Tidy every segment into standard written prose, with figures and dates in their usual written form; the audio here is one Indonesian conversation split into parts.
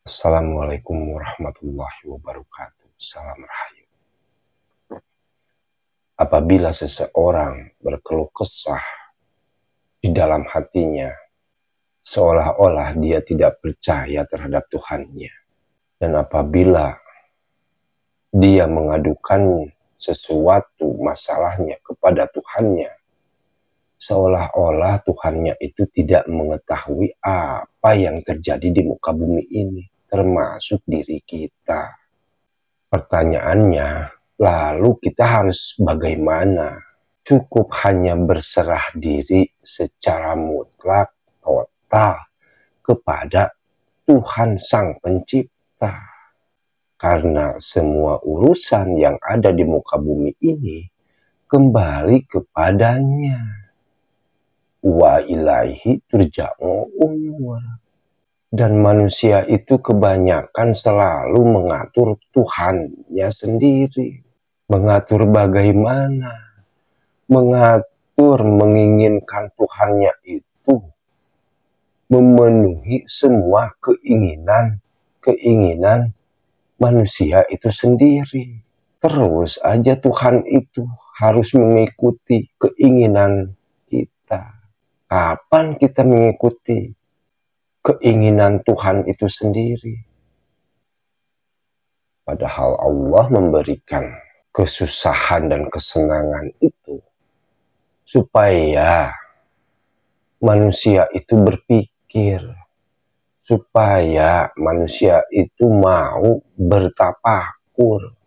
Assalamualaikum warahmatullahi wabarakatuh. Salam rahayu. Apabila seseorang berkeluh kesah di dalam hatinya, seolah-olah dia tidak percaya terhadap Tuhannya. Dan apabila dia mengadukan sesuatu masalahnya kepada Tuhannya, seolah-olah Tuhannya itu tidak mengetahui apa yang terjadi di muka bumi ini, termasuk diri kita. Pertanyaannya, lalu kita harus bagaimana? Cukup hanya berserah diri secara mutlak, total, kepada Tuhan Sang Pencipta. Karena semua urusan yang ada di muka bumi ini kembali kepadanya. Wa ilaihi turja'ul umur. Dan manusia itu kebanyakan selalu mengatur Tuhannya sendiri. Mengatur bagaimana? Mengatur menginginkan Tuhannya itu memenuhi semua keinginan manusia itu sendiri. Terus aja Tuhan itu harus mengikuti keinginan kita. Kapan kita mengikuti keinginan Tuhan itu sendiri? Padahal Allah memberikan kesusahan dan kesenangan itu supaya manusia itu berpikir, supaya manusia itu mau bertafakur.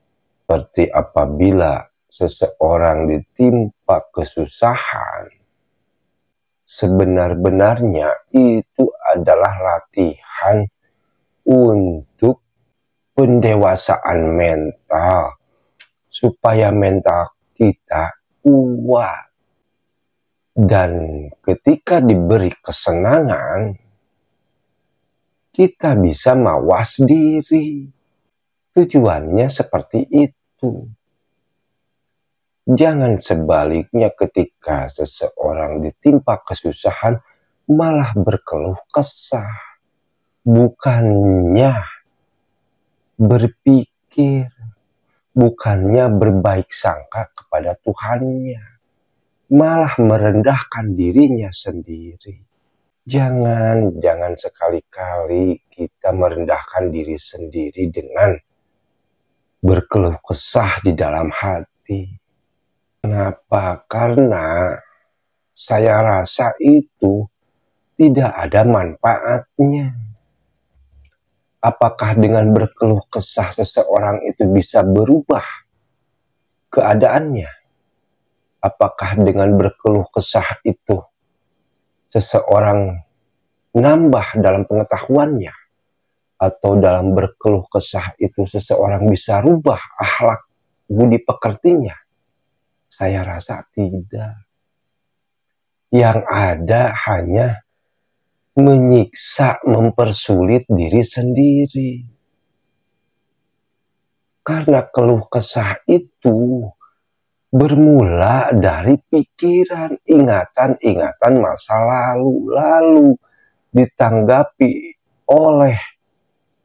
Seperti apabila seseorang ditimpa kesusahan, sebenar-benarnya itu adalah latihan untuk pendewasaan mental, supaya mental kita kuat. Dan ketika diberi kesenangan, kita bisa mawas diri. Tujuannya seperti itu. Jangan sebaliknya, ketika seseorang ditimpa kesusahan malah berkeluh kesah. Bukannya berpikir, bukannya berbaik sangka kepada Tuhannya, malah merendahkan dirinya sendiri. Jangan sekali-kali kita merendahkan diri sendiri dengan berkeluh kesah di dalam hati. Kenapa? Karena saya rasa itu tidak ada manfaatnya. Apakah dengan berkeluh kesah seseorang itu bisa berubah keadaannya? Apakah dengan berkeluh kesah itu seseorang nambah dalam pengetahuannya? Atau dalam berkeluh kesah itu seseorang bisa rubah akhlak budi pekertinya? Saya rasa tidak. Yang ada hanya menyiksa, mempersulit diri sendiri. Karena keluh kesah itu bermula dari pikiran, ingatan masa lalu ditanggapi oleh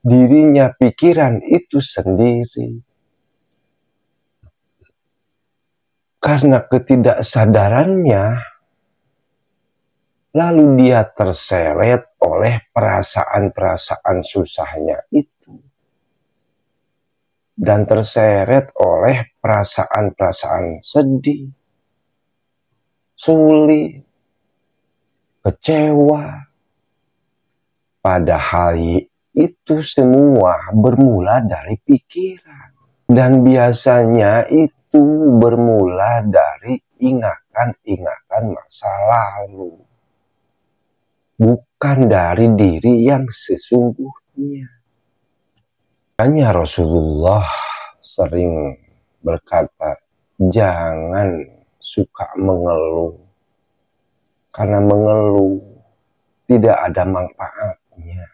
dirinya, pikiran itu sendiri. Karena ketidaksadarannya, lalu dia terseret oleh perasaan-perasaan susahnya itu. Dan terseret oleh perasaan-perasaan sedih, sulit, kecewa. Padahal itu semua bermula dari pikiran. Dan biasanya itu bermula dari ingatan-ingatan masa lalu. Bukan dari diri yang sesungguhnya. Makanya Rasulullah sering berkata, jangan suka mengeluh. Karena mengeluh tidak ada manfaatnya.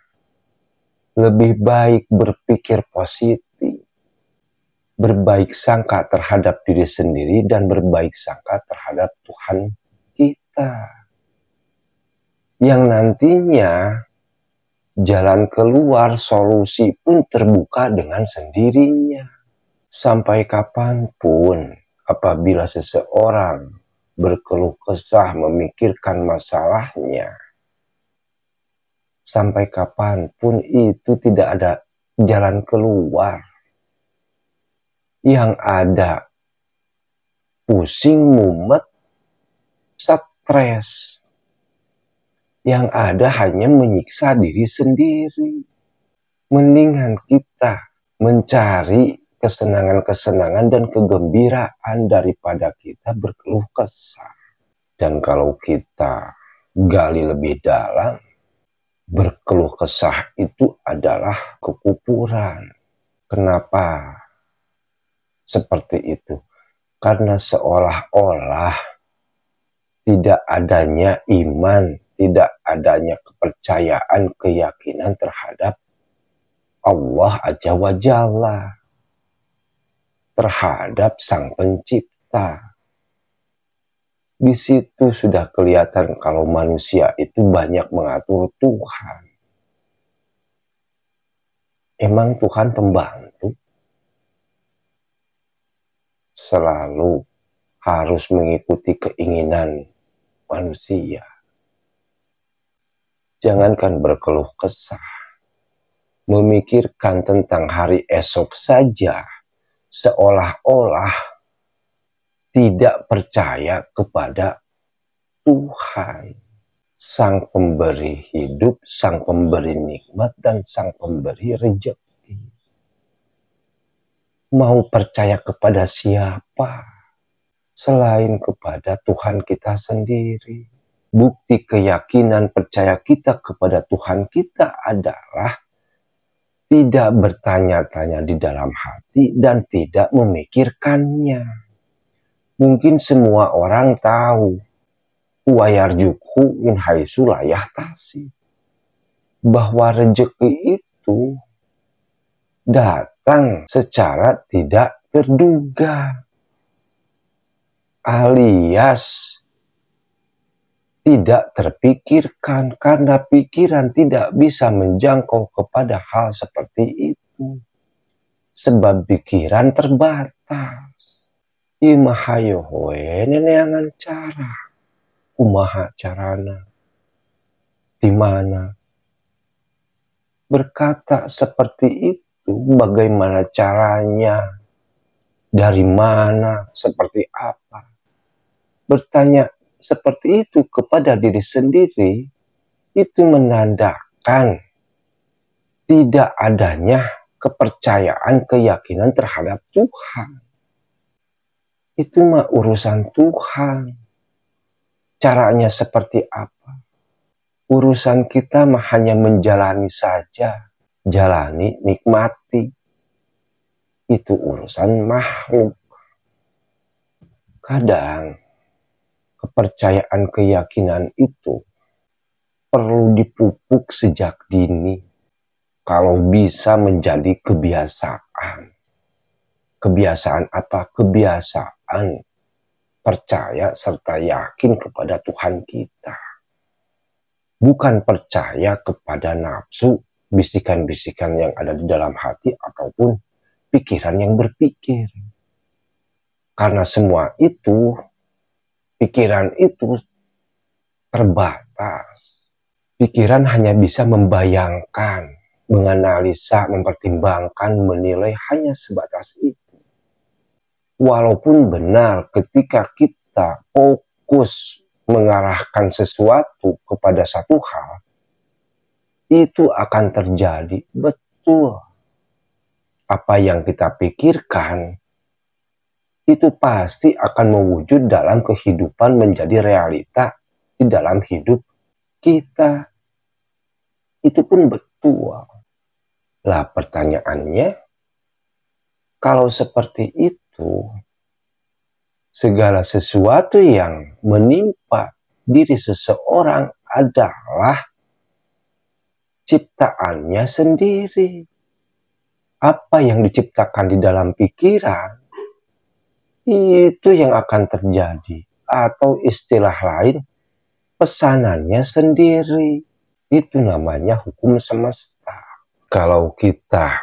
Lebih baik berpikir positif, berbaik sangka terhadap diri sendiri dan berbaik sangka terhadap Tuhan kita. Yang nantinya jalan keluar, solusi pun terbuka dengan sendirinya. Sampai kapanpun apabila seseorang berkeluh kesah memikirkan masalahnya, sampai kapanpun itu tidak ada jalan keluar. Yang ada pusing, mumet, stres. Yang ada hanya menyiksa diri sendiri. Mendingan kita mencari kesenangan-kesenangan dan kegembiraan daripada kita berkeluh kesah. Dan kalau kita gali lebih dalam, berkeluh kesah itu adalah kekufuran. Kenapa seperti itu? Karena seolah-olah tidak adanya iman, tidak adanya kepercayaan, keyakinan terhadap Allah Azza wa Jalla, terhadap Sang Pencipta. Di situ sudah kelihatan kalau manusia itu banyak mengatur Tuhan. Emang Tuhan pembantu? Selalu harus mengikuti keinginan manusia. Jangankan berkeluh kesah, memikirkan tentang hari esok saja, seolah-olah tidak percaya kepada Tuhan, Sang Pemberi hidup, Sang Pemberi nikmat, dan Sang Pemberi rezeki. Mau percaya kepada siapa selain kepada Tuhan kita sendiri? Bukti keyakinan percaya kita kepada Tuhan kita adalah tidak bertanya-tanya di dalam hati dan tidak memikirkannya. Mungkin semua orang tahu wa yarzuqhu min haitsu la yahtasib, bahwa rezeki itu datang secara tidak terduga, alias tidak terpikirkan, karena pikiran tidak bisa menjangkau kepada hal seperti itu. Sebab pikiran terbatas. Imahayohoe neneangan cara. Kumaha carana. Dimana? Berkata seperti itu, bagaimana caranya? Dari mana? Seperti apa? Bertanya seperti itu kepada diri sendiri, itu menandakan tidak adanya kepercayaan, keyakinan terhadap Tuhan. Itu mah urusan Tuhan. Caranya seperti apa? Urusan kita mah hanya menjalani saja. Jalani, nikmati. Itu urusan makhluk. Kadang kepercayaan, keyakinan itu perlu dipupuk sejak dini. Kalau bisa menjadi kebiasaan. Kebiasaan apa? Kebiasaan percaya serta yakin kepada Tuhan kita. Bukan percaya kepada nafsu, bisikan-bisikan yang ada di dalam hati ataupun pikiran yang berpikir. Karena semua itu, pikiran itu terbatas. Pikiran hanya bisa membayangkan, menganalisa, mempertimbangkan, menilai, hanya sebatas itu. Walaupun benar ketika kita fokus mengarahkan sesuatu kepada satu hal, itu akan terjadi. Betul. Apa yang kita pikirkan, itu pasti akan mewujud dalam kehidupan, menjadi realita di dalam hidup kita. Itu pun betul. Lah pertanyaannya, kalau seperti itu, segala sesuatu yang menimpa diri seseorang adalah ciptaannya sendiri. Apa yang diciptakan di dalam pikiran, itu yang akan terjadi. Atau istilah lain, pesanannya sendiri. Itu namanya hukum semesta. Kalau kita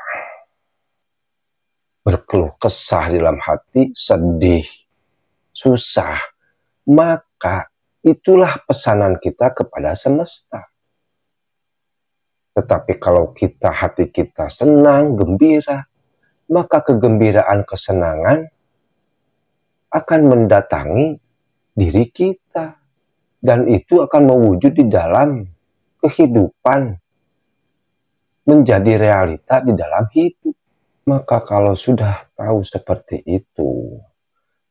berkeluh kesah dalam hati, sedih, susah, maka itulah pesanan kita kepada semesta. Tetapi kalau hati kita senang, gembira, maka kegembiraan, kesenangan akan mendatangi diri kita. Dan itu akan mewujud di dalam kehidupan, menjadi realita di dalam hidup. Maka kalau sudah tahu seperti itu,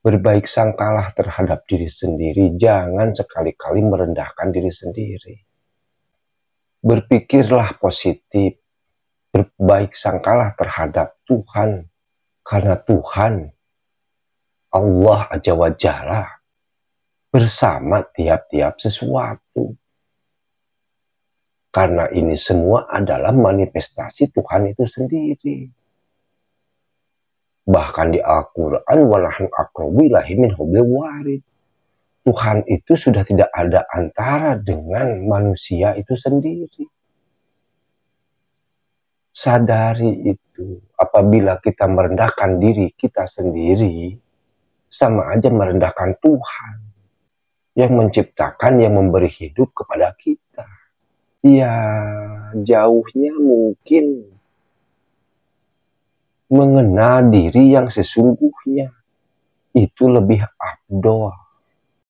berbaik sangkalah terhadap diri sendiri, jangan sekali-kali merendahkan diri sendiri. Berpikirlah positif, berbaik sangkalah terhadap Tuhan, karena Tuhan, Allah Azza wa Jalla, bersama tiap-tiap sesuatu. Karena ini semua adalah manifestasi Tuhan itu sendiri. Bahkan di Al-Quran, وَنَحْنُ أَقْرَبُ إِلَيْهِ مِنْ حَبْلِ الْوَرِيدِ. Tuhan itu sudah tidak ada antara dengan manusia itu sendiri. Sadari itu. Apabila kita merendahkan diri kita sendiri, sama aja merendahkan Tuhan yang menciptakan, yang memberi hidup kepada kita. Ya, jauhnya mungkin mengenal diri yang sesungguhnya itu lebih afdol